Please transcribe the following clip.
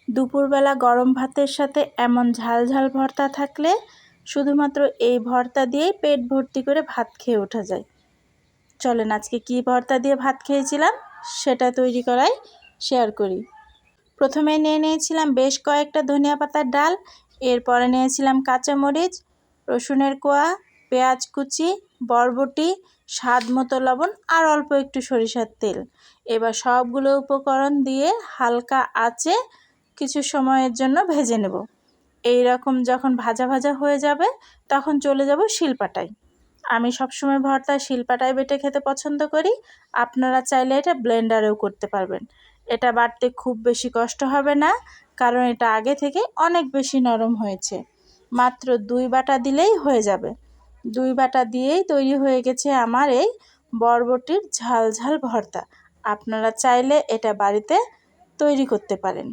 দুপুরবেলা গরম ভাতের সাথে এমন ঝাল ঝাল ভর্তা থাকলে শুধুমাত্র এই ভর্তা দিয়েই পেট ভর্তি করে ভাত খেয়ে ওঠা যায়। চলেন আজকে কী ভর্তা দিয়ে ভাত খেয়েছিলাম সেটা তৈরি করাই শেয়ার করি। প্রথমে নিয়েছিলাম বেশ কয়েকটা ধনিয়া পাতার ডাল, এরপরে নিয়েছিলাম কাঁচামরিচ, রসুনের কোয়া, পেঁয়াজ কুচি, বরবটি, স্বাদ মতো লবণ আর অল্প একটু সরিষার তেল। এবার সবগুলো উপকরণ দিয়ে হালকা আঁচে কিছু সময়ের জন্য ভেজে নেব। এই রকম যখন ভাজা ভাজা হয়ে যাবে তখন চলে যাব শিলপাটায়। আমি সবসময় ভর্তা শিলপাটায় বেটে খেতে পছন্দ করি। আপনারা চাইলে এটা ব্লেন্ডারেও করতে পারবেন। এটা বাটতে খুব বেশি কষ্ট হবে না, কারণ এটা আগে থেকে অনেক বেশি নরম হয়েছে। মাত্র 2 বাটা দিলেই হয়ে যাবে। 2 বাটা দিয়েই তৈরি হয়ে গেছে আমার এই বরবটির ঝাল ঝাল ভর্তা। আপনারা চাইলে এটা বাড়িতে তৈরি করতে পারেন।